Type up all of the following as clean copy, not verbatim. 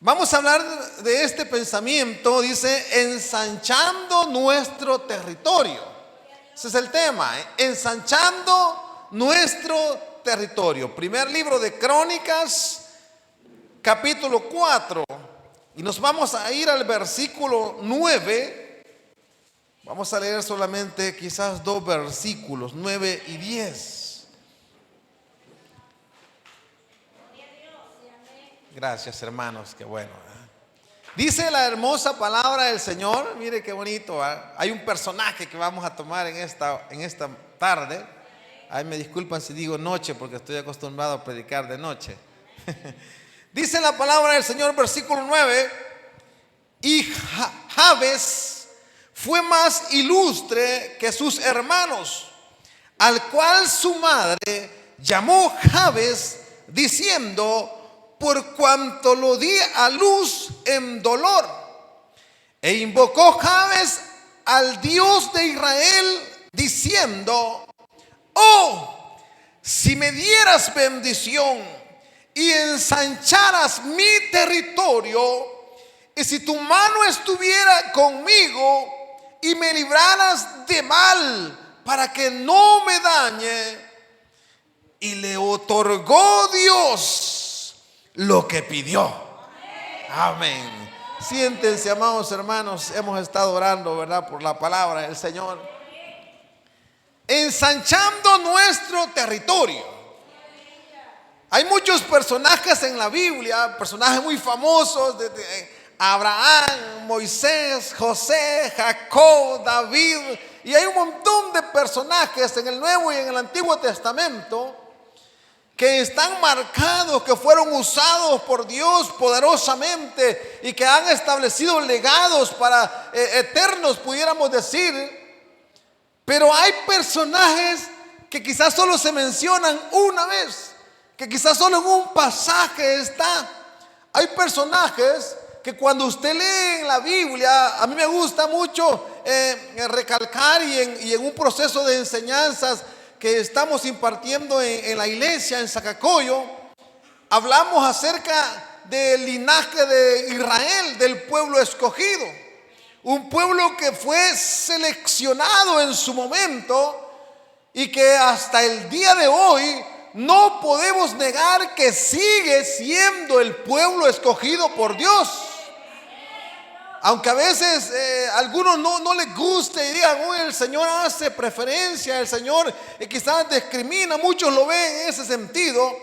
Vamos a hablar de este pensamiento, dice, ensanchando nuestro territorio. Ese es el tema, ensanchando nuestro territorio. Primer libro de Crónicas, capítulo 4. Y nos vamos a ir al versículo 9. Vamos a leer solamente quizás dos versículos, 9 y 10. Gracias, hermanos, qué bueno. Dice la hermosa palabra del Señor. Mire qué bonito. Hay un personaje que vamos a tomar en esta tarde. Ay, me disculpan si digo noche, porque estoy acostumbrado a predicar de noche. Dice la palabra del Señor, versículo 9. Y Jabes fue más ilustre que sus hermanos, al cual su madre llamó Jabes, diciendo: por cuanto lo di a luz en dolor. E invocó Jabes al Dios de Israel, diciendo: oh, si me dieras bendición y ensancharas mi territorio, y si tu mano estuviera conmigo y me libraras de mal, para que no me dañe. Y le otorgó Dios lo que pidió. Amén. Siéntense, amados hermanos. Hemos estado orando, ¿verdad?, por la palabra del Señor. Ensanchando nuestro territorio. Hay muchos personajes en la Biblia, personajes muy famosos, Abraham, Moisés, José, Jacob, David, y hay un montón de personajes en el Nuevo y en el Antiguo Testamento que están marcados, que fueron usados por Dios poderosamente y que han establecido legados para eternos, pudiéramos decir. Pero hay personajes que quizás solo se mencionan una vez, que quizás solo en un pasaje está. Hay personajes que cuando usted lee en la Biblia, a mí me gusta mucho recalcar y en un proceso de enseñanzas que estamos impartiendo en la iglesia en Zacacoyo, hablamos acerca del linaje de Israel, del pueblo escogido, un pueblo que fue seleccionado en su momento y que hasta el día de hoy no podemos negar que sigue siendo el pueblo escogido por Dios. Aunque a veces a algunos no les guste y digan: uy, el Señor hace preferencia, el Señor quizás discrimina, muchos lo ven en ese sentido.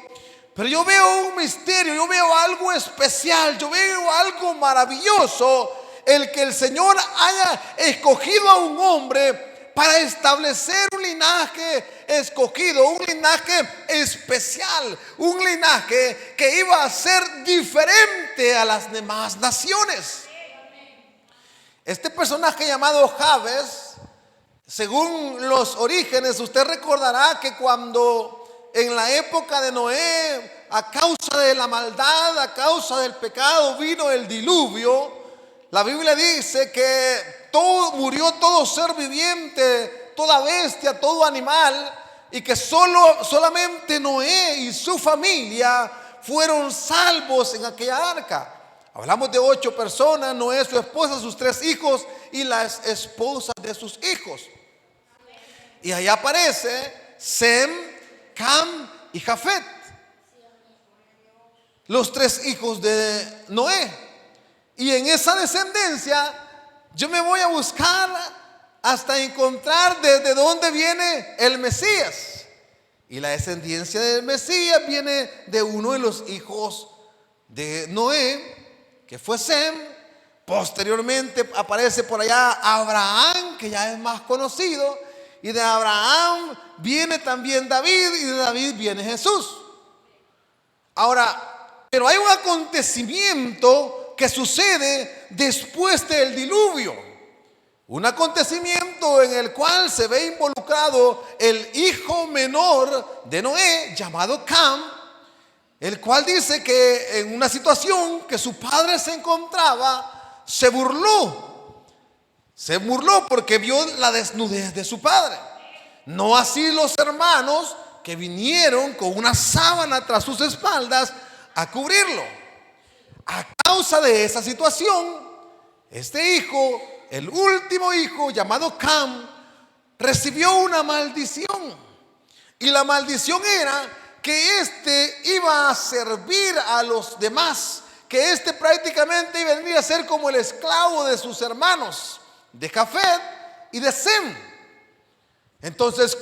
Pero yo veo un misterio, yo veo algo especial, yo veo algo maravilloso, el que el Señor haya escogido a un hombre para establecer un linaje escogido, un linaje especial, un linaje que iba a ser diferente a las demás naciones. Este personaje llamado Jabes, según los orígenes, usted recordará que cuando en la época de Noé, a causa de la maldad, a causa del pecado, vino el diluvio. La Biblia dice que murió todo ser viviente, toda bestia, todo animal, y que solamente Noé y su familia fueron salvos en aquella arca. Hablamos de 8 personas: Noé, su esposa, sus 3 hijos y las esposas de sus hijos. Y ahí aparece Sem, Cam y Jafet, los 3 hijos de Noé. Y en esa descendencia yo me voy a buscar hasta encontrar desde dónde viene el Mesías. Y la descendencia del Mesías viene de uno de los hijos de Noé, que fue Sem. Posteriormente aparece por allá Abraham, que ya es más conocido, y de Abraham viene también David, y de David viene Jesús. Ahora, pero hay un acontecimiento que sucede después del diluvio, un acontecimiento en el cual se ve involucrado el hijo menor de Noé, llamado Cam, el cual dice que en una situación que su padre se encontraba, se burló porque vio la desnudez de su padre. No así los hermanos, que vinieron con una sábana tras sus espaldas a cubrirlo. A causa de esa situación, este hijo, el último hijo llamado Cam, recibió una maldición. Y la maldición era que éste iba a servir a los demás, que éste prácticamente vendría a ser como el esclavo de sus hermanos, de Jafet y de Sem. Entonces,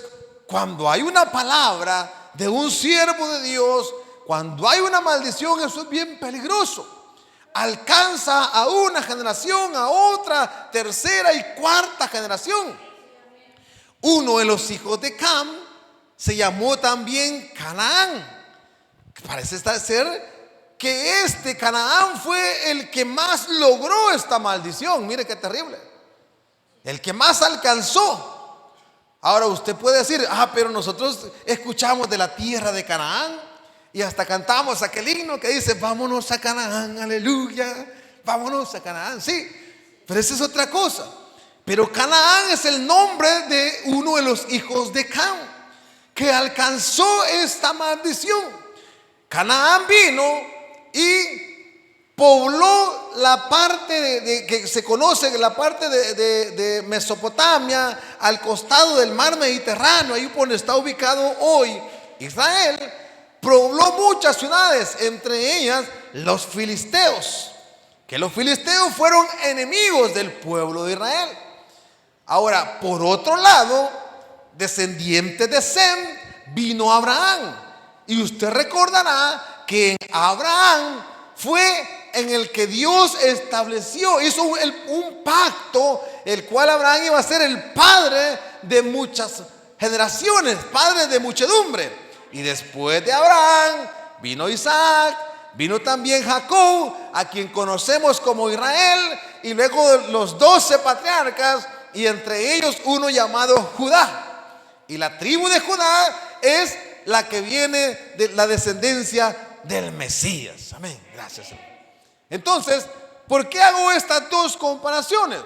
cuando hay una palabra de un siervo de Dios, cuando hay una maldición, eso es bien peligroso. Alcanza a una generación, a otra, tercera y cuarta generación. Uno de los hijos de Cam se llamó también Canaán. Parece ser que este Canaán fue el que más logró esta maldición. Mire qué terrible. El que más alcanzó. Ahora usted puede decir, pero nosotros escuchamos de la tierra de Canaán y hasta cantamos aquel himno que dice, vámonos a Canaán, aleluya, vámonos a Canaán. Sí, pero esa es otra cosa. Pero Canaán es el nombre de uno de los hijos de Cam, que alcanzó esta maldición. Canaán vino y pobló la parte que se conoce, la parte de Mesopotamia, al costado del mar Mediterráneo, ahí donde está ubicado hoy Israel. Pobló muchas ciudades, entre ellas los filisteos, que los filisteos fueron enemigos del pueblo de Israel. Ahora, por otro lado, descendiente de Sem, vino Abraham. Y usted recordará que en Abraham fue en el que Dios estableció, hizo un pacto, el cual Abraham iba a ser el padre de muchas generaciones, padre de muchedumbre. Y después de Abraham vino Isaac, vino también Jacob, a quien conocemos como Israel, y luego los 12 patriarcas, y entre ellos uno llamado Judá. Y la tribu de Judá es la que viene de la descendencia del Mesías. Amén, gracias. Entonces, ¿por qué hago estas dos comparaciones?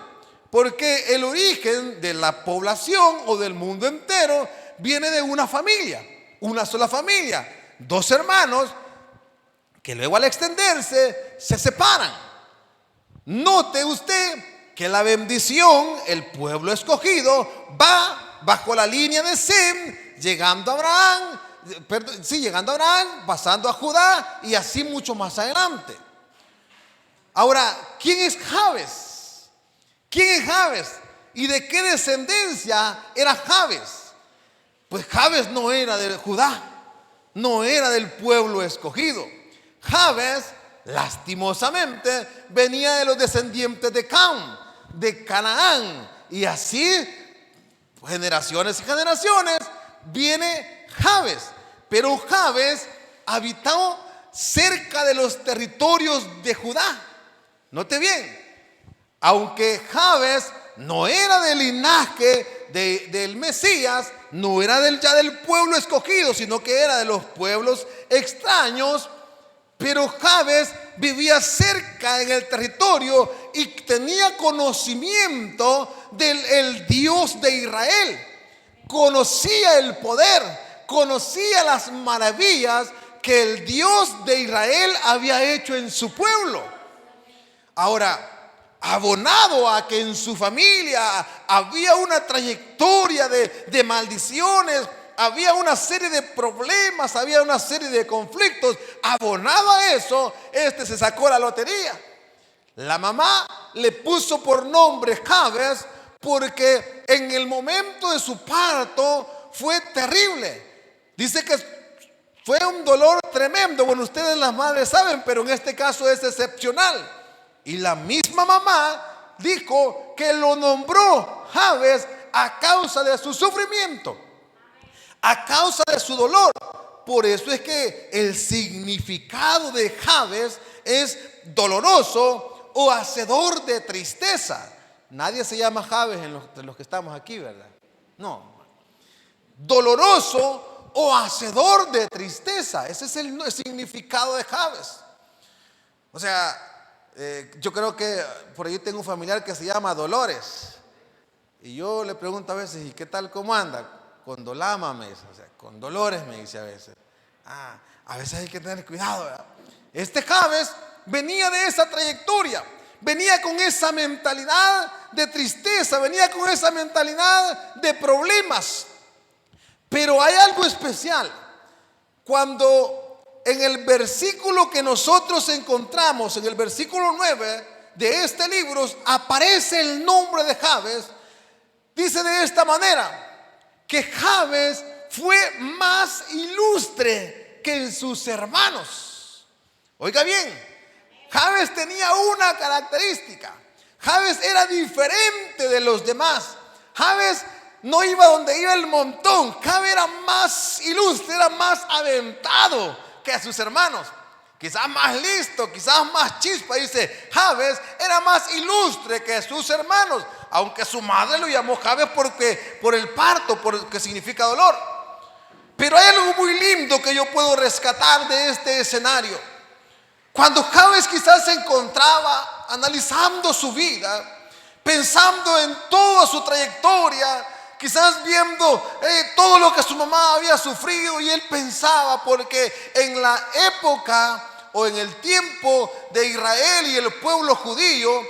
Porque el origen de la población o del mundo entero viene de una familia, una sola familia, dos hermanos que luego al extenderse se separan. Note usted que la bendición, el pueblo escogido, va bajo la línea de Sem, llegando a Abraham, pasando a Judá y así mucho más adelante. Ahora, ¿quién es Jabes? ¿Quién es Jabes? ¿Y de qué descendencia era Jabes? Pues Jabes no era de Judá, no era del pueblo escogido. Jabes, lastimosamente, venía de los descendientes de Cam, de Canaán, y así generaciones y generaciones viene Jabes. Pero Jabes habitó cerca de los territorios de Judá. Note bien, aunque Jabes no era del linaje del Mesías, no era ya del pueblo escogido, sino que era de los pueblos extraños, pero Jabes vivía cerca en el territorio y tenía conocimiento del Dios de Israel. Conocía el poder, conocía las maravillas que el Dios de Israel había hecho en su pueblo. Ahora, abonado a que en su familia había una trayectoria de maldiciones, había una serie de problemas, había una serie de conflictos, abonado a eso, se sacó la lotería. La mamá le puso por nombre Jabes porque en el momento de su parto fue terrible. Dice que fue un dolor tremendo. Bueno, ustedes las madres saben, pero en este caso es excepcional. Y la misma mamá dijo que lo nombró Jabes a causa de su sufrimiento, a causa de su dolor. Por eso es que el significado de Jabes es doloroso o hacedor de tristeza. Nadie se llama Jabes de los que estamos aquí, ¿verdad? No. Doloroso o hacedor de tristeza. Ese es el significado de Jabes. O sea, yo creo que por ahí tengo un familiar que se llama Dolores. Y yo le pregunto a veces, ¿y qué tal, cómo anda? Con Dolama, me dice, o sea, con Dolores, me dice a veces. A veces hay que tener cuidado, ¿verdad? Este Jabes venía de esa trayectoria, venía con esa mentalidad de tristeza, venía con esa mentalidad de problemas. Pero hay algo especial cuando en el versículo que nosotros encontramos, en el versículo 9 de este libro, aparece el nombre de Jabes. Dice de esta manera, que Jabes fue más ilustre que sus hermanos. Oiga bien, Jabes tenía una característica. Jabes era diferente de los demás. Jabes no iba donde iba el montón. Jabes era más ilustre, era más aventado que a sus hermanos. Quizás más listo, quizás más chispa. Dice, Jabes era más ilustre que sus hermanos, aunque su madre lo llamó Jabes por el parto, porque significa dolor. Pero hay algo muy lindo que yo puedo rescatar de este escenario. Cuando Jabes quizás se encontraba analizando su vida, pensando en toda su trayectoria, quizás viendo todo lo que su mamá había sufrido, y él pensaba, porque en la época o en el tiempo de Israel y el pueblo judío,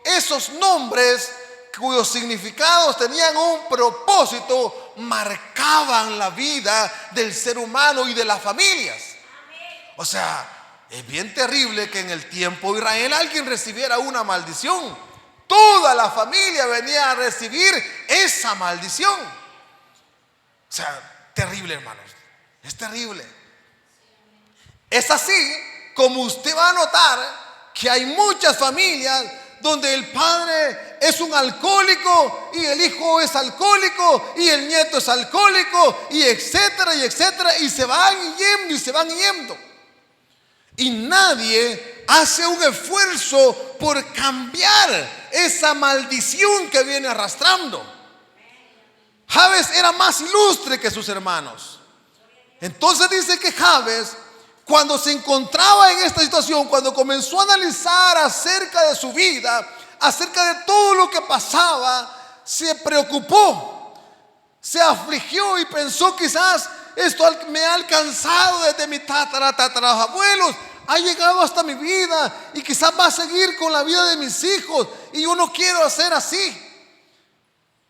esos nombres cuyos significados tenían un propósito, marcaban la vida del ser humano y de las familias. O sea, es bien terrible que en el tiempo de Israel alguien recibiera una maldición. Toda la familia venía a recibir esa maldición. O sea, terrible, hermanos. Es terrible. Es así como usted va a notar que hay muchas familias donde el padre es un alcohólico y el hijo es alcohólico y el nieto es alcohólico, y etcétera y etcétera, y se van yendo y se van yendo. Y nadie hace un esfuerzo por cambiar esa maldición que viene arrastrando. Jabes era más ilustre que sus hermanos. Entonces dice que Jabes, cuando se encontraba en esta situación, cuando comenzó a analizar acerca de su vida, acerca de todo lo que pasaba, se preocupó, se afligió y pensó, quizás esto me ha alcanzado desde mi tatarabuelos, ha llegado hasta mi vida y quizás va a seguir con la vida de mis hijos, y yo no quiero hacer así.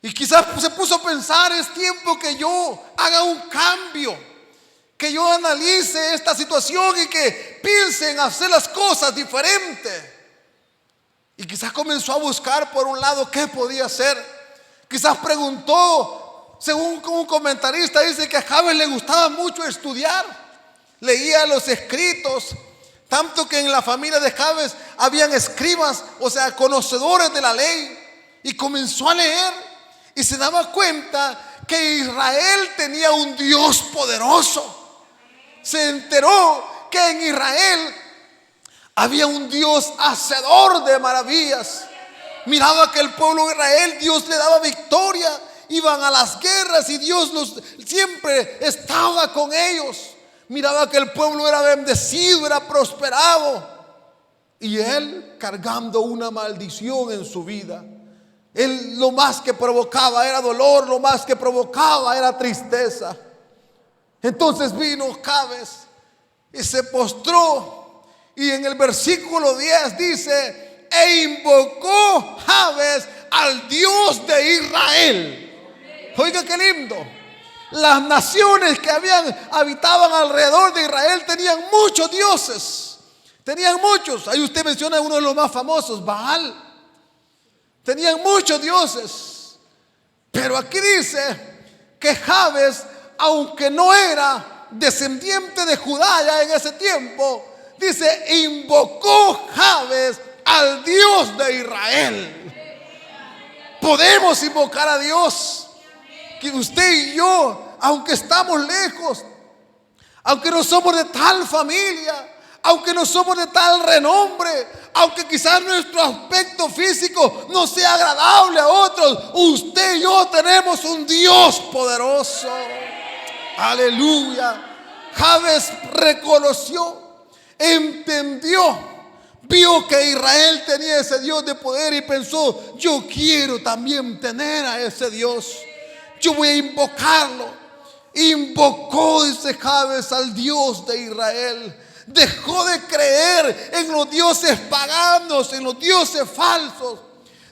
Y quizás se puso a pensar, es tiempo que yo haga un cambio, que yo analice esta situación y que piense en hacer las cosas diferentes. Y quizás comenzó a buscar por un lado qué podía hacer. Quizás preguntó, según un comentarista dice que a Jabes le gustaba mucho estudiar, leía los escritos, tanto que en la familia de Jabes habían escribas, o sea, conocedores de la ley, y comenzó a leer y se daba cuenta que Israel tenía un Dios poderoso. Se enteró que en Israel había un Dios hacedor de maravillas. Miraba que el pueblo de Israel, Dios le daba victoria, iban a las guerras y Dios siempre estaba con ellos. Miraba que el pueblo era bendecido, era prosperado, y él cargando una maldición en su vida. Él lo más que provocaba era dolor, lo más que provocaba era tristeza. Entonces vino Jabes y se postró, y en el versículo 10 dice, e invocó Jabes al Dios de Israel. Oiga qué lindo. Las naciones que habitaban alrededor de Israel tenían muchos dioses, tenían muchos. Ahí usted menciona uno de los más famosos, Baal. Tenían muchos dioses. Pero aquí dice que Jabes, aunque no era descendiente de Judá ya en ese tiempo, dice, invocó Jabes al Dios de Israel. Podemos invocar a Dios. Que usted y yo, aunque estamos lejos, aunque no somos de tal familia, aunque no somos de tal renombre, aunque quizás nuestro aspecto físico no sea agradable a otros, usted y yo tenemos un Dios poderoso. Aleluya. Jabes reconoció, entendió, vio que Israel tenía ese Dios de poder y pensó, yo quiero también tener a ese Dios, yo voy a invocarlo. Invocó, dice Jabes, al Dios de Israel. Dejó de creer en los dioses paganos, en los dioses falsos.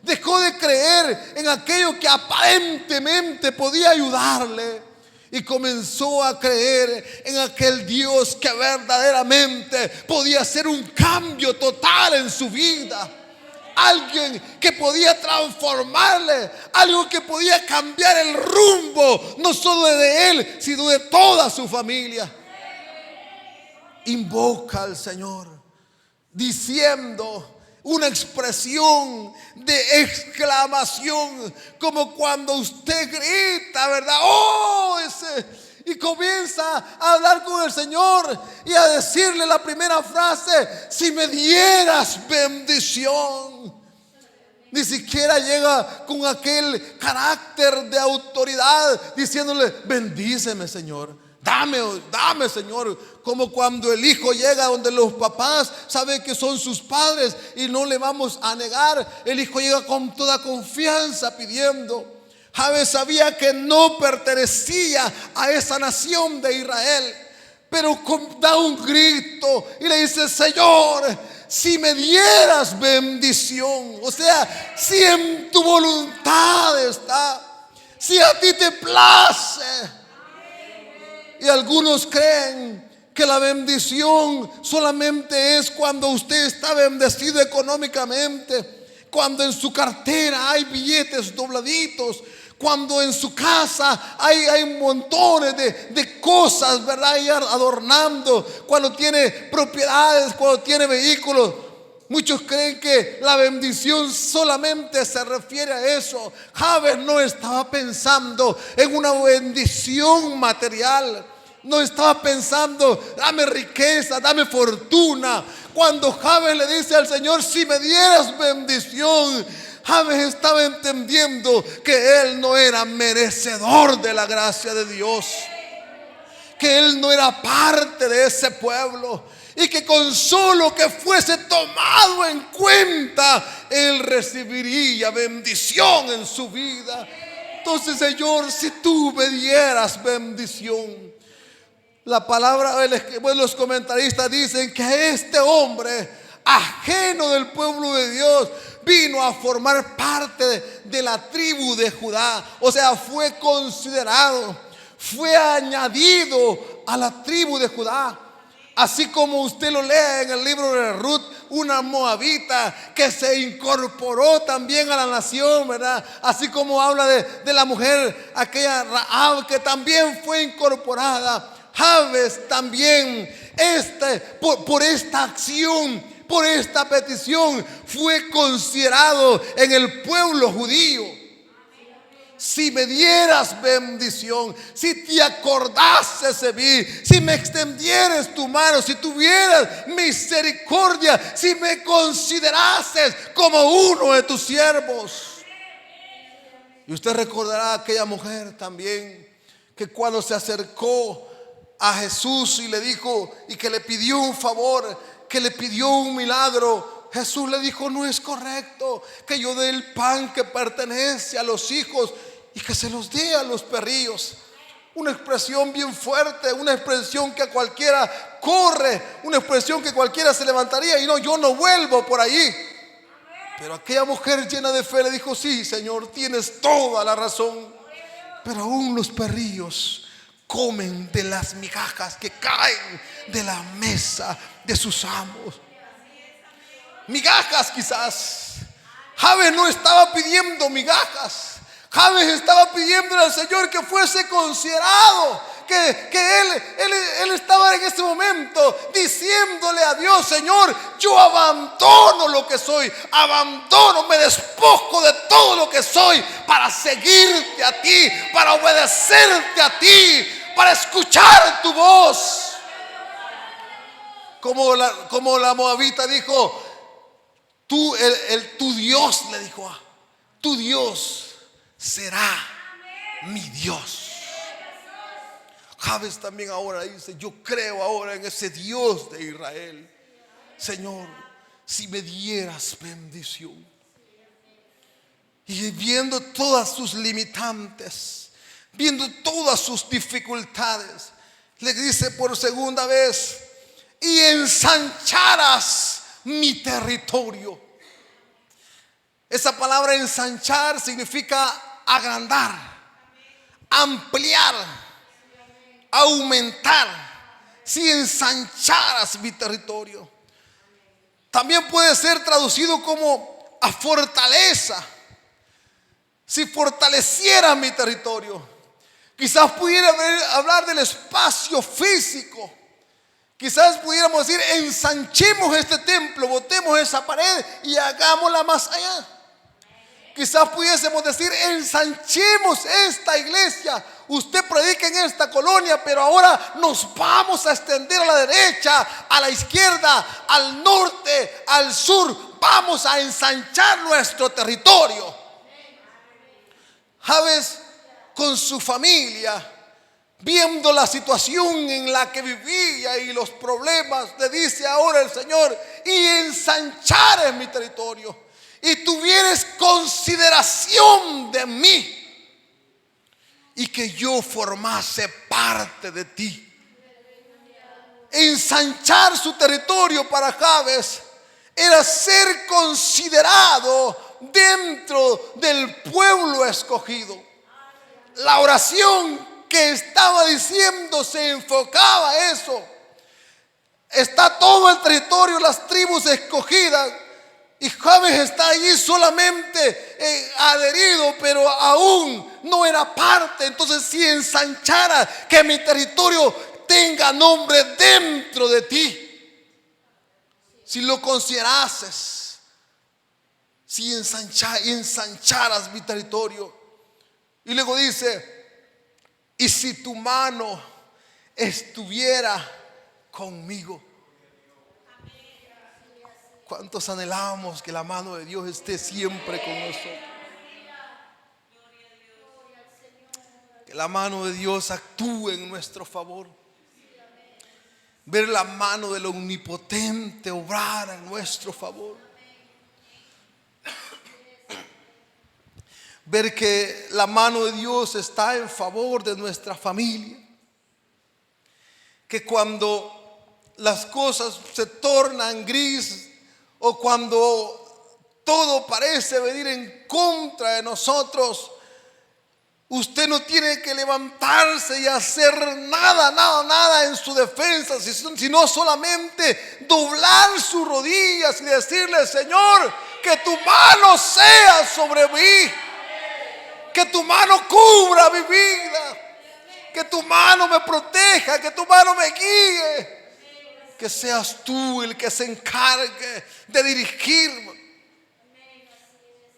Dejó de creer en aquello que aparentemente podía ayudarle. Y comenzó a creer en aquel Dios que verdaderamente podía hacer un cambio total en su vida. Alguien que podía transformarle, algo que podía cambiar el rumbo, no solo de él, sino de toda su familia. Invoca al Señor diciendo una expresión de exclamación, como cuando usted grita, ¿verdad? ¡Oh! Y comienza a hablar con el Señor y a decirle la primera frase: si me dieras bendición. Ni siquiera llega con aquel carácter de autoridad diciéndole: bendíceme, Señor, dame, Señor. Como cuando el hijo llega donde los papás saben que son sus padres y no le vamos a negar. El hijo llega con toda confianza pidiendo. Jabes sabía que no pertenecía a esa nación de Israel, pero da un grito y le dice: Señor, si me dieras bendición. O sea, si en tu voluntad está, si a ti te place. Y algunos creen que la bendición solamente es cuando usted está bendecido económicamente, cuando en su cartera hay billetes dobladitos, cuando en su casa hay montones de cosas, ¿verdad? Y adornando, cuando tiene propiedades, cuando tiene vehículos. Muchos creen que la bendición solamente se refiere a eso. Jabes no estaba pensando en una bendición material. No estaba pensando: dame riqueza, dame fortuna. Cuando Jabes le dice al Señor: si me dieras bendición, Jabes estaba entendiendo que él no era merecedor de la gracia de Dios, que él no era parte de ese pueblo, y que con solo que fuese tomado en cuenta, él recibiría bendición en su vida. Entonces, Señor, si tú me dieras bendición. La palabra, los comentaristas dicen que este hombre, ajeno del pueblo de Dios, vino a formar parte de la tribu de Judá. O sea, fue considerado, fue añadido a la tribu de Judá. Así como usted lo lee en el libro de Ruth, una moabita que se incorporó también a la nación, ¿verdad? Así como habla de la mujer, aquella Rahab, que también fue incorporada. Jabes también, por esta acción, por esta petición, fue considerado en el pueblo judío. Si me dieras bendición, si te acordases de mí, si me extendieras tu mano, si tuvieras misericordia, si me considerases como uno de tus siervos. Y usted recordará a aquella mujer también, que cuando se acercó a Jesús y le dijo, y que le pidió un favor, que le pidió un milagro, Jesús le dijo: no es correcto que yo dé el pan que pertenece a los hijos y que se los dé a los perrillos. Una expresión bien fuerte, una expresión que a cualquiera corre, una expresión que cualquiera se levantaría y no, yo no vuelvo por allí. Pero aquella mujer llena de fe le dijo: sí, Señor, tienes toda la razón, pero aún los perrillos comen de las migajas que caen de la mesa de sus amos. Migajas, quizás. Jabes no estaba pidiendo migajas. Jabes estaba pidiéndole al Señor que fuese considerado, que él estaba en ese momento diciéndole a Dios: Señor, yo abandono lo que soy, me despojo de todo lo que soy para seguirte a ti, para obedecerte a ti, para escuchar tu voz. Como la moabita dijo: tu Dios, le dijo, tu Dios será mi Dios. Jabes también ahora dice: yo creo ahora en ese Dios de Israel. Señor, si me dieras bendición. Y viendo todas sus limitantes, viendo todas sus dificultades, le dice por segunda vez: y ensancharas mi territorio. Esa palabra ensanchar significa agrandar, ampliar, aumentar. Si ensancharas mi territorio. También puede ser traducido como a fortaleza. Si fortaleciera mi territorio. Quizás pudiera hablar del espacio físico. Quizás pudiéramos decir, ensanchemos este templo, botemos esa pared y hagámosla más allá. Quizás pudiésemos decir, ensanchemos esta iglesia. Usted predica en esta colonia, pero ahora nos vamos a extender a la derecha, a la izquierda, al norte, al sur. Vamos a ensanchar nuestro territorio. Javes, con su familia, viendo la situación en la que vivía y los problemas, le dice ahora el Señor, y ensanchar en mi territorio, y tuvieres consideración de mí, y que yo formase parte de ti. Ensanchar su territorio para Javes era ser considerado dentro del pueblo escogido. La oración que estaba diciendo se enfocaba a eso. Está todo el territorio, las tribus escogidas, y Javes está allí solamente adherido, pero aún no era parte. Entonces, si ensanchara, que mi territorio tenga nombre dentro de ti. Si lo considerases, si ensancharas mi territorio. Y luego dice, y si tu mano estuviera conmigo. ¿Cuántos anhelamos que la mano de Dios esté siempre con nosotros? Que la mano de Dios actúe en nuestro favor. Ver la mano del Omnipotente obrar en nuestro favor. Ver que la mano de Dios está en favor de nuestra familia. Que cuando las cosas se tornan gris, o cuando todo parece venir en contra de nosotros, usted no tiene que levantarse y hacer nada en su defensa, sino solamente doblar sus rodillas y decirle, Señor, que tu mano sea sobre mí, que tu mano cubra mi vida, que tu mano me proteja, que tu mano me guíe. Que seas tú el que se encargue de dirigirme.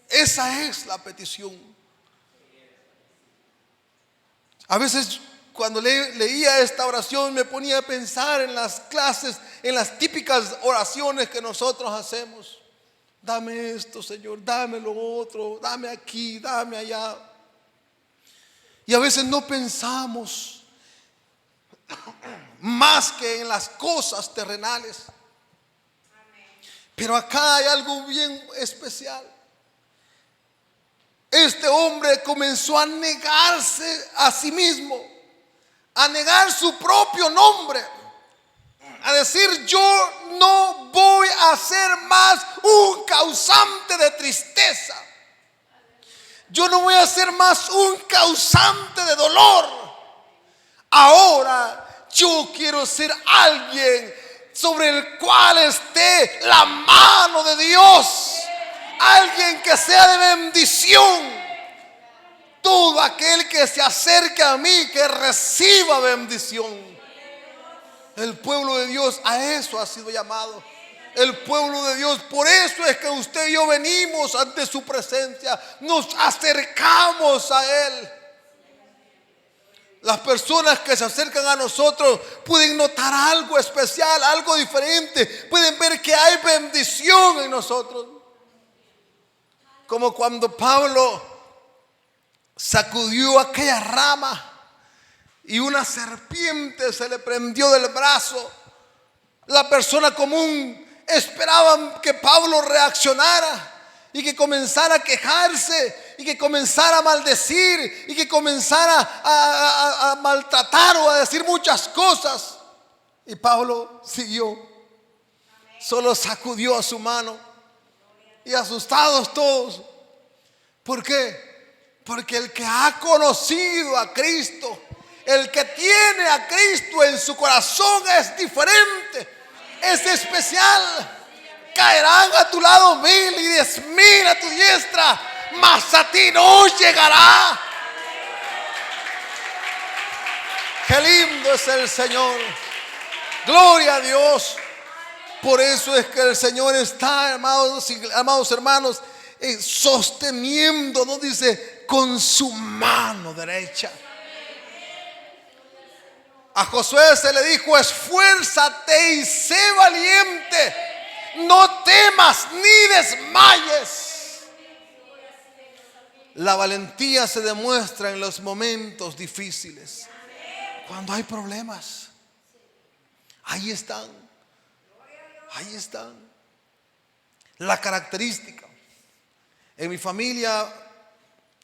Esa es la petición. A veces cuando leía esta oración me ponía a pensar en las clases, en las típicas oraciones que nosotros hacemos. Dame esto, Señor, dame lo otro, dame aquí, dame allá. Y a veces no pensamos más que en las cosas terrenales. Pero acá hay algo bien especial. Este hombre comenzó a negarse a sí mismo, a negar su propio nombre, a decir, yo no voy a ser más un causante de tristeza, yo no voy a ser más un causante de dolor. Ahora yo quiero ser alguien sobre el cual esté la mano de Dios. Alguien que sea de bendición. Todo aquel que se acerque a mí, que reciba bendición. El pueblo de Dios a eso ha sido llamado. El pueblo de Dios, por eso es que usted y yo venimos ante su presencia. Nos acercamos a Él. Las personas que se acercan a nosotros pueden notar algo especial, algo diferente. Pueden ver que hay bendición en nosotros. Como cuando Pablo sacudió aquella rama y una serpiente se le prendió del brazo. La persona común esperaba que Pablo reaccionara y que comenzara a quejarse y que comenzara a maldecir y que comenzara a maltratar o a decir muchas cosas. Y Pablo siguió, solo sacudió su mano y asustados todos. ¿Por qué? Porque el que ha conocido a Cristo, el que tiene a Cristo en su corazón es diferente, es especial. Caerán a tu lado 1000 y 10,000 a tu diestra, mas a ti no llegará. Qué lindo es el Señor. Gloria a Dios. Por eso es que el Señor está, amados hermanos, sosteniendo, ¿no? Dice, con su mano derecha. A Josué se le dijo: esfuérzate y sé valiente, no temas ni desmayes. La valentía se demuestra en los momentos difíciles, cuando hay problemas. Ahí están, ahí están. La característica en mi familia,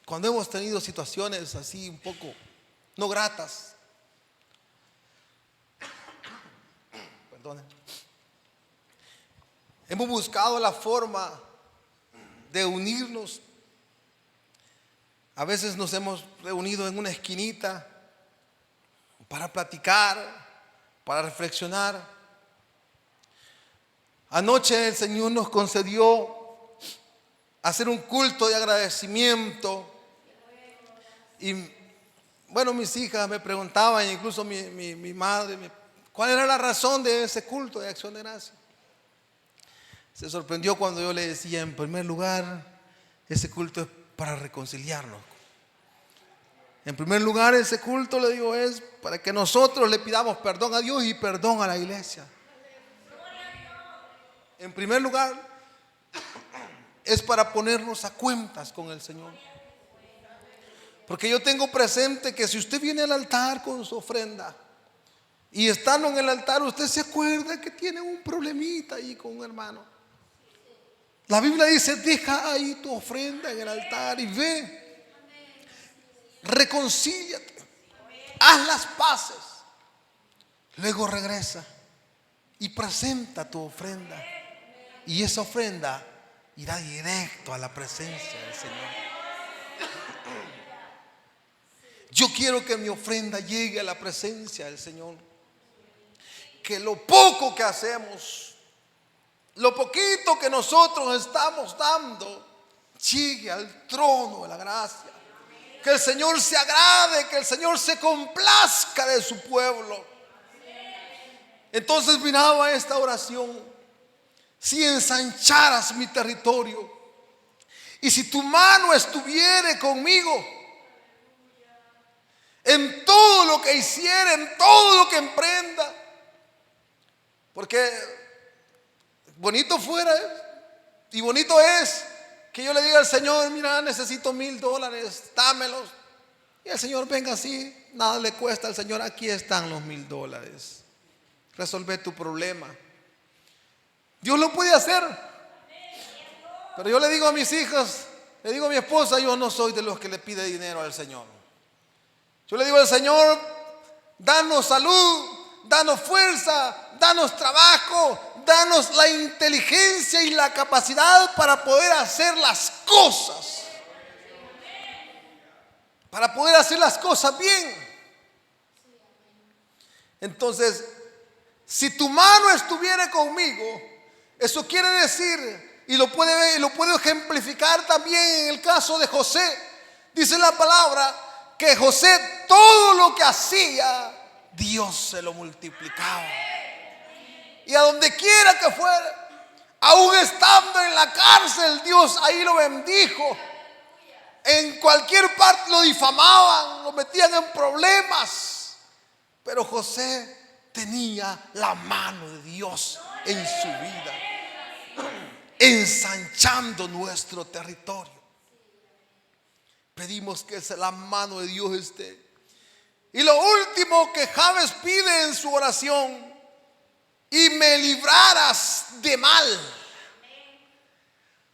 cuando hemos tenido situaciones así un poco no gratas, hemos buscado la forma de unirnos. A veces nos hemos reunido en una esquinita para platicar, para reflexionar. Anoche el Señor nos concedió hacer un culto de agradecimiento. Y bueno, mis hijas me preguntaban, incluso mi madre, ¿cuál era la razón de ese culto de acción de gracias? Se sorprendió cuando yo le decía: en primer lugar, ese culto es para reconciliarnos. En primer lugar, ese culto, le digo, es para que nosotros le pidamos perdón a Dios y perdón a la iglesia. En primer lugar, es para ponernos a cuentas con el Señor. Porque yo tengo presente que si usted viene al altar con su ofrenda y estando en el altar, usted se acuerda que tiene un problemita ahí con un hermano. La Biblia dice: deja ahí tu ofrenda en el altar y ve, reconcíliate, haz las paces, luego regresa y presenta tu ofrenda, y esa ofrenda irá directo a la presencia del Señor. Yo quiero que mi ofrenda llegue a la presencia del Señor, que lo poco que hacemos, lo poquito que nosotros estamos dando, llegue al trono de la gracia. Que el Señor se agrade, que el Señor se complazca de su pueblo. Entonces miraba esta oración: si ensancharas mi territorio y si tu mano estuviere conmigo, en todo lo que hiciera, en todo lo que emprenda. Porque bonito fuera y bonito es que yo le diga al Señor: mira, necesito $1,000, dámelos. Y el Señor venga así, nada le cuesta al Señor: aquí están los $1,000, resolve tu problema. Dios lo puede hacer. Pero yo le digo a mis hijas, le digo a mi esposa: yo no soy de los que le pide dinero al Señor. Yo le digo al Señor: danos salud, danos fuerza, danos trabajo, danos la inteligencia y la capacidad para poder hacer las cosas, para poder hacer las cosas bien. Entonces, si tu mano estuviera conmigo, eso quiere decir, y lo puedo ejemplificar también en el caso de José. Dice la palabra que José, todo lo que hacía, Dios se lo multiplicaba. Y a donde quiera que fuera, aún estando en la cárcel, Dios ahí lo bendijo. En cualquier parte lo difamaban, lo metían en problemas, pero José tenía la mano de Dios en su vida, ensanchando nuestro territorio. Pedimos que la mano de Dios esté. Y lo último que Jabes pide en su oración: y me libraras de mal.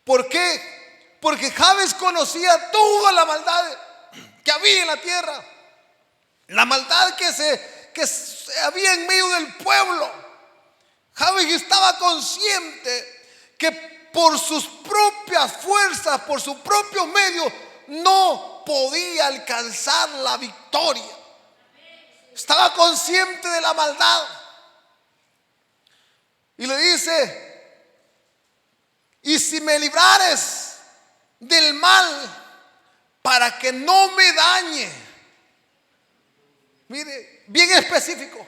¿Por qué? Porque Jabes conocía toda la maldad que había en la tierra, la maldad que había en medio del pueblo. Jabes estaba consciente que por sus propias fuerzas, por sus propios medios, no podía alcanzar la victoria. Estaba consciente de la maldad. Y le dice: y si me librares del mal para que no me dañe. Mire, bien específico: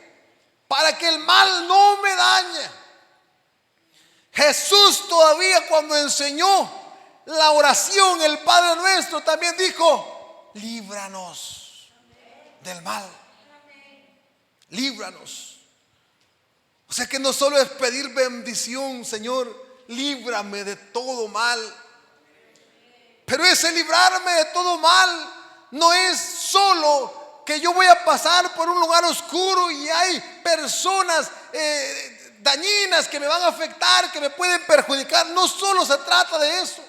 para que el mal no me dañe. Jesús todavía, cuando enseñó la oración, el Padre Nuestro, también dijo: líbranos del mal. Líbranos. O sea que no solo es pedir bendición: Señor, líbrame de todo mal. Pero ese librarme de todo mal no es solo que yo voy a pasar por un lugar oscuro y hay personas dañinas que me van a afectar, que me pueden perjudicar. No solo se trata de eso.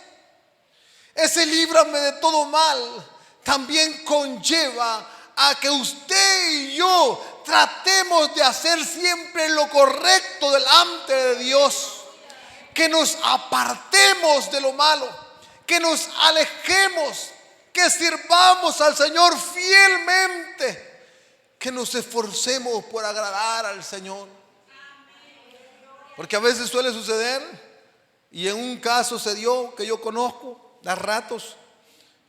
Ese líbrame de todo mal también conlleva a que usted y yo tratemos de hacer siempre lo correcto delante de Dios, que nos apartemos de lo malo, que nos alejemos, que sirvamos al Señor fielmente, que nos esforcemos por agradar al Señor. Porque a veces suele suceder, y en un caso se dio que yo conozco a ratos,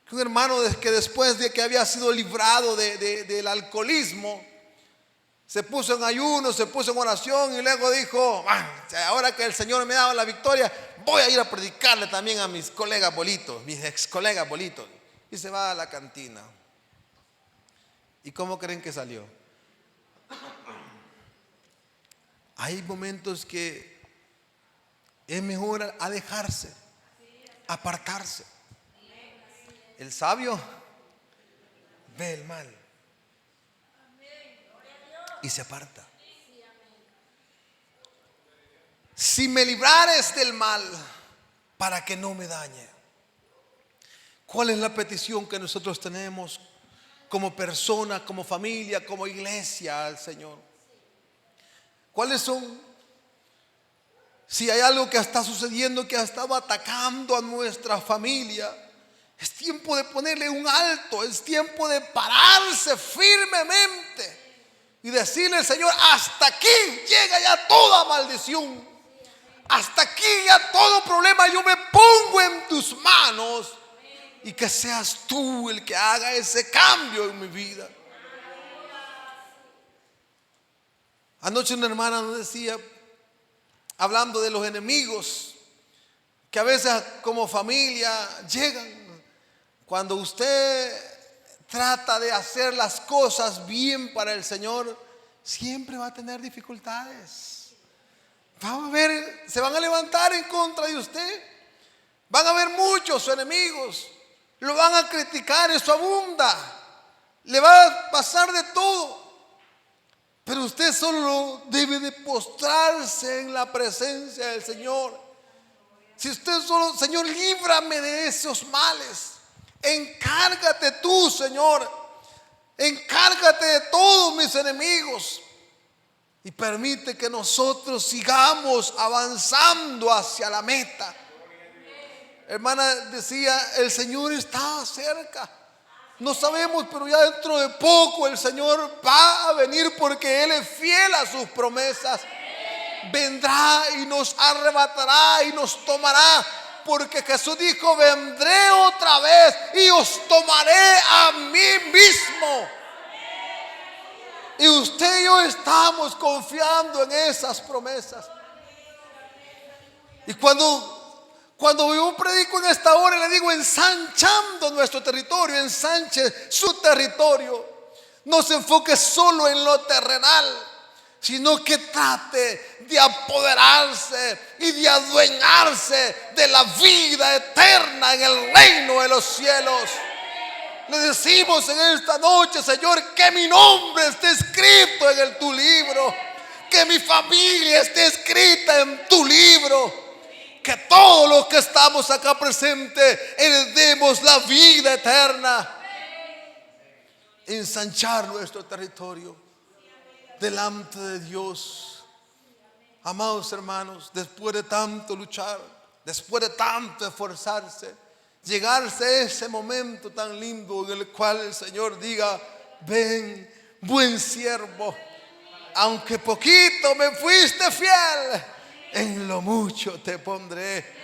que un hermano que después de que había sido librado del alcoholismo, se puso en ayuno, se puso en oración y luego dijo: ahora que el Señor me ha dado la victoria, voy a ir a predicarle también a mis colegas bolitos, mis ex colegas bolitos. Y se va a la cantina. ¿Y cómo creen que salió? Hay momentos que es mejor alejarse, apartarse. El sabio ve el mal y se aparta. Si me librares del mal para que no me dañe. ¿Cuál es la petición que nosotros tenemos como persona, como familia, como iglesia al Señor? ¿Cuáles son? Si hay algo que está sucediendo, que ha estado atacando a nuestra familia, es tiempo de ponerle un alto. Es tiempo de pararse firmemente y decirle al Señor: hasta aquí llega ya toda maldición, hasta aquí ya todo problema. Yo me pongo en tus manos, y que seas tú el que haga ese cambio en mi vida. Anoche una hermana nos decía, hablando de los enemigos, que a veces como familia llegan. Cuando usted trata de hacer las cosas bien para el Señor, siempre va a tener dificultades. Se van a levantar en contra de usted. Van a haber muchos enemigos. Lo van a criticar, eso abunda. Le va a pasar de todo. Pero usted solo debe de postrarse en la presencia del Señor. Si usted solo: Señor, líbrame de esos males. Encárgate tú, Señor. Encárgate de todos mis enemigos. Y permite que nosotros sigamos avanzando hacia la meta. Hermana decía: el Señor está cerca. No sabemos, pero ya dentro de poco el Señor va a venir, porque Él es fiel a sus promesas. Vendrá y nos arrebatará y nos tomará, porque Jesús dijo: vendré otra vez y os tomaré a mí mismo. Y usted y yo estamos confiando en esas promesas. Y cuando yo predico en esta hora y le digo: ensanchando nuestro territorio, ensanche su territorio, no se enfoque solo en lo terrenal, sino que trate de apoderarse y de adueñarse de la vida eterna en el reino de los cielos. Le decimos en esta noche: Señor, que mi nombre esté escrito en tu libro, que mi familia esté escrita en tu libro, que todos los que estamos acá presentes heredemos la vida eterna. Ensanchar nuestro territorio. delante de Dios. Amados hermanos, después de tanto luchar, después de tanto esforzarse, llegarse a ese momento tan lindo en el cual el Señor diga: ven, buen siervo, aunque poquito me fuiste fiel, en lo mucho te pondré.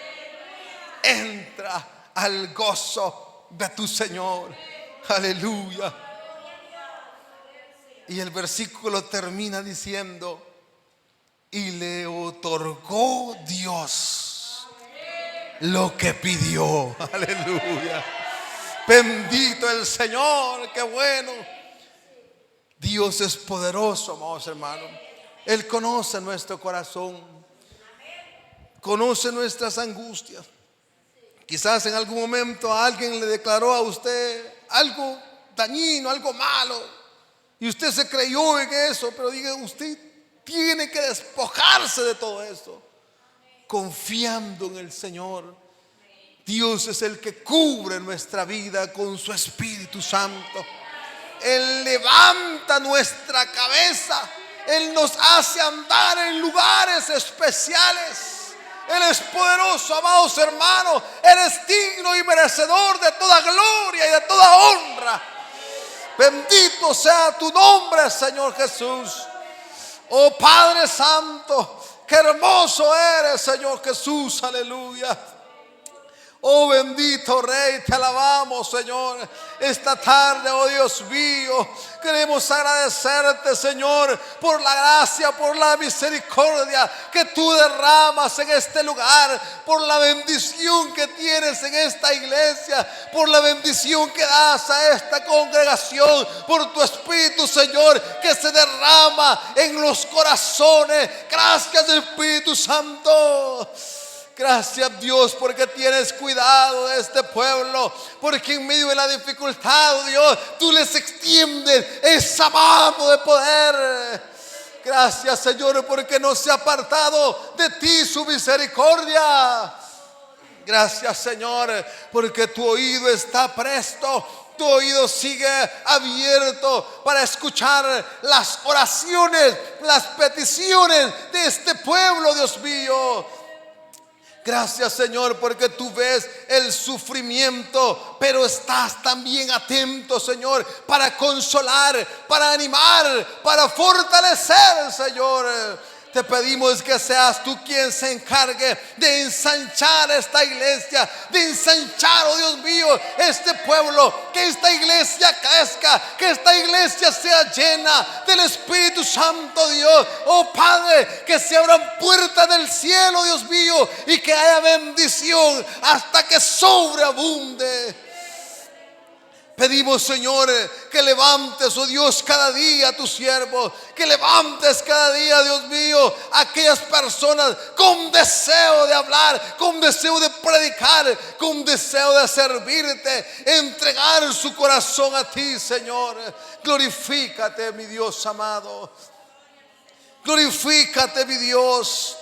Entra al gozo de tu Señor. Aleluya. Y el versículo termina diciendo: y le otorgó Dios lo que pidió. Aleluya. Bendito el Señor, qué bueno. Dios es poderoso, amados hermanos. Él conoce nuestro corazón, conoce nuestras angustias. Quizás en algún momento alguien le declaró a usted algo dañino, algo malo, y usted se creyó en eso, pero diga, usted tiene que despojarse de todo eso, confiando en el Señor. Dios es el que cubre nuestra vida con su Espíritu Santo. Él levanta nuestra cabeza. Él nos hace andar en lugares especiales. Él es poderoso, amados hermanos. Él es digno y merecedor de toda gloria y de toda honra. Bendito sea tu nombre, Señor Jesús. Oh Padre Santo, qué hermoso eres, Señor Jesús. Aleluya. Oh bendito Rey, te alabamos, Señor, esta tarde, oh Dios mío. Queremos agradecerte, Señor, por la gracia, por la misericordia que tú derramas en este lugar, por la bendición que tienes en esta iglesia, por la bendición que das a esta congregación, por tu Espíritu, Señor, que se derrama en los corazones. Gracias, Espíritu Santo. Gracias, Dios, porque tienes cuidado de este pueblo, porque en medio de la dificultad, Dios, tú les extiendes esa mano de poder. Gracias, Señor, porque no se ha apartado de ti su misericordia. Gracias, Señor, porque tu oído está presto. Tu oído sigue abierto para escuchar las oraciones, las peticiones de este pueblo, Dios mío. Gracias, Señor, porque tú ves el sufrimiento, pero estás también atento, Señor, para consolar, para animar, para fortalecer, Señor. Te pedimos que seas tú quien se encargue de ensanchar esta iglesia, de ensanchar, oh Dios mío, este pueblo, que esta iglesia crezca, que esta iglesia sea llena del Espíritu Santo, Dios. Oh Padre, que se abran puertas del cielo, Dios mío, y que haya bendición hasta que sobreabunde. Pedimos, Señor, que levantes, oh Dios, cada día a tus siervos, que levantes cada día, Dios mío, a aquellas personas con deseo de hablar, con deseo de predicar, con deseo de servirte, entregar su corazón a ti, Señor. Glorifícate, mi Dios amado. Glorifícate, mi Dios.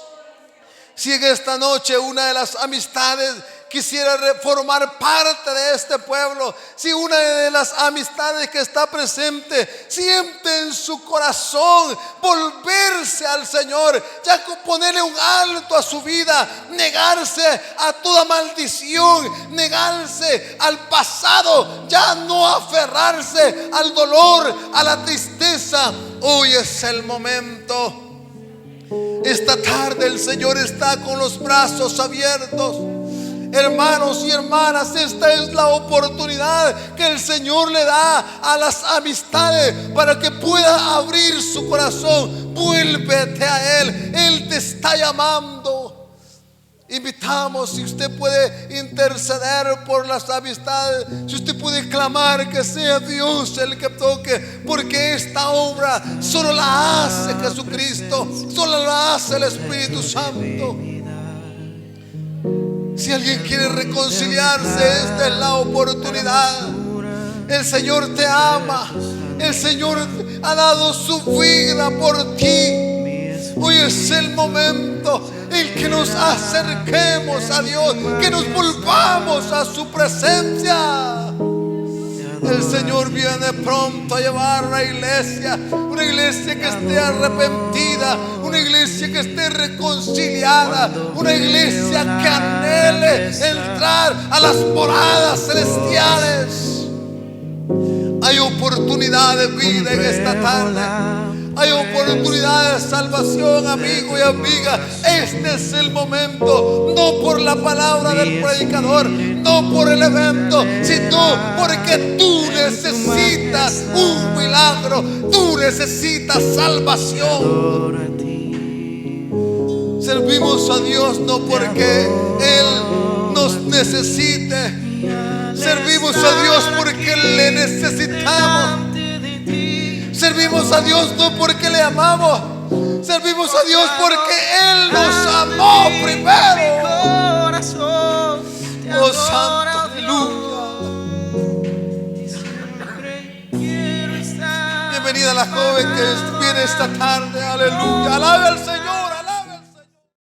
Si en esta noche una de las amistades quisiera formar parte de este pueblo, si una de las amistades que está presente siente en su corazón volverse al Señor, ya ponerle un alto a su vida, negarse a toda maldición, negarse al pasado, ya no aferrarse al dolor, a la tristeza, hoy es el momento. Esta tarde el Señor está con los brazos abiertos. Hermanos y hermanas, esta es la oportunidad que el Señor le da a las amistades para que pueda abrir su corazón. Vuélvete a Él, Él te está llamando. Invitamos, si usted puede interceder por las amistades, si usted puede clamar que sea Dios el que toque, porque esta obra solo la hace Jesucristo, solo la hace el Espíritu Santo. Si alguien quiere reconciliarse, esta es la oportunidad. El Señor te ama, el Señor ha dado su vida por ti. Hoy es el momento en que nos acerquemos a Dios, que nos volvamos a su presencia. El Señor viene pronto a llevar una iglesia que esté arrepentida, una iglesia que esté reconciliada, una iglesia que anhele entrar a las moradas celestiales. Hay oportunidad de vida en esta tarde. Hay oportunidad de salvación, amigo y amiga. Este es el momento, no por la palabra del predicador, no por el evento, sino porque tú necesitas un milagro, tú necesitas salvación. Servimos a Dios no porque Él nos necesite, servimos a Dios porque le necesitamos. Servimos a Dios no porque le amamos, servimos a Dios porque Él nos amó primero. Oh Santo, aleluya. Bienvenida a la joven que viene esta tarde, aleluya. Alabe al Señor.